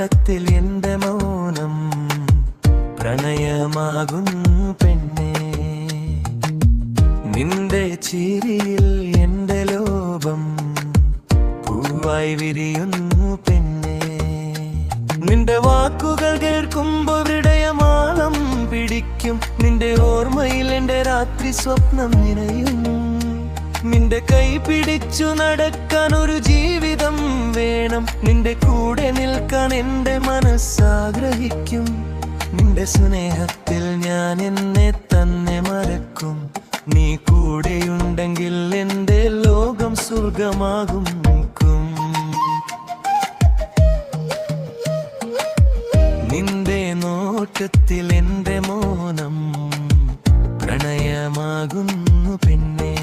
നോട്ടത്തിൽ എന്റെ മൗനം പ്രണയമാകുന്നു പെണ്ണേ. നിന്റെ ചിരിയിൽ എന്റെ ലോകം പൂവായി വിരിയുന്നു പെണ്ണേ. നിന്റെ വാക്കുകൾ കേൾക്കുമ്പോൾ ഹൃദയമാളം പിടിക്കും. നിന്റെ ഓർമ്മയിൽ എന്റെ രാത്രി സ്വപ്നം നിറയും. നിന്റെ കൈ പിടിച്ചു നടക്കാൻ ഒരു ജീവിതം വേണം. നിന്റെ കൂടെ നിൽക്കാൻ എന്റെ മനസ്സാഗ്രഹിക്കും. നിന്റെ സ്നേഹത്തിൽ ഞാൻ എന്നെ തന്നെ മറക്കും. നീ കൂടെയുണ്ടെങ്കിൽ എന്റെ ലോകം സ്വർഗമാകും. നിന്റെ നോട്ടത്തിൽ എന്റെ മൗനം പ്രണയമാകുന്നു പെണ്ണേ.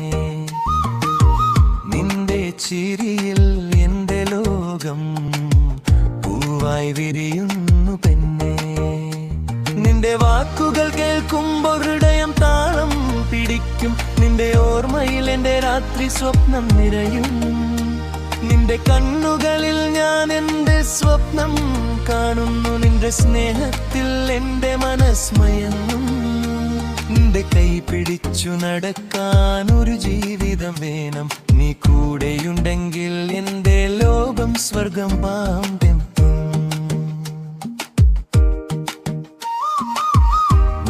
നിന്റെ ചിരിയിൽ എന്റെ ലോകം പൂവായി വിരിയുന്നു പെണ്ണേ. നിന്റെ വാക്കുകൾ കേൾക്കുമ്പോൾ ഹൃദയം താളം പിടിക്കും. നിന്റെ ഓർമ്മയിൽ എന്റെ രാത്രി സ്വപ്നം നിറയും. നിന്റെ കണ്ണുകളിൽ ഞാൻ എന്റെ സ്വപ്നം കാണുന്നു. നിന്റെ സ്നേഹത്തിൽ എന്റെ മനസ്മയങ്ങും. നിന്റെ കൈ പിടിച്ചു നടക്കാൻ ഒരു ജീവിതം വേണം. നീ കൂടെയുണ്ടെങ്കിൽ എന്റെ ലോകം സ്വർഗം പാമ്പെത്തും.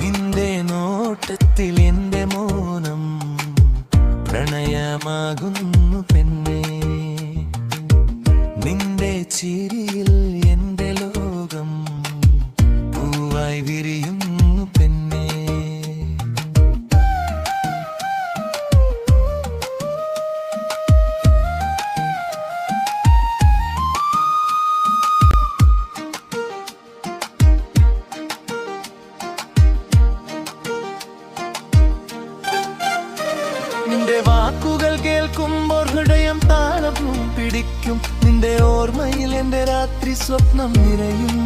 നിന്റെ നോട്ടത്തിൽ എന്റെ മൗനം പ്രണയമാകുന്നു പെണ്ണേ. നിന്റെ ചിരിയിൽ എന്റെ ലോകം പൂവായി വിരിയുന്നു പെണ്ണേ. നിന്റെ വാക്കുകൾ കേൾക്കുമ്പോൾ ഹൃദയം താളം പിടിക്കും. നിന്റെ ഓർമ്മയിൽ എന്റെ രാത്രി സ്വപ്നം നിറയും.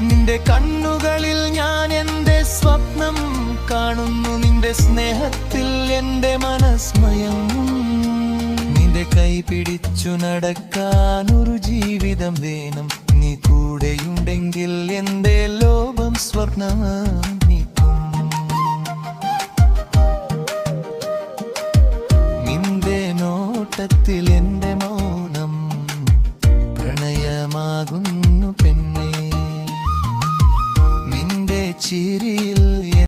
നിന്റെ കണ്ണുകളിൽ ഞാൻ എന്റെ സ്വപ്നം കാണുന്നു. നിന്റെ സ്നേഹത്തിൽ എന്റെ മനസ്മയങ്ങും. നിന്റെ കൈ പിടിച്ചു നടക്കാൻ ഒരു ജീവിതം വേണം. നീ കൂടെയുണ്ടെങ്കിൽ എന്റെ ലോകം സ്വർണ്ണ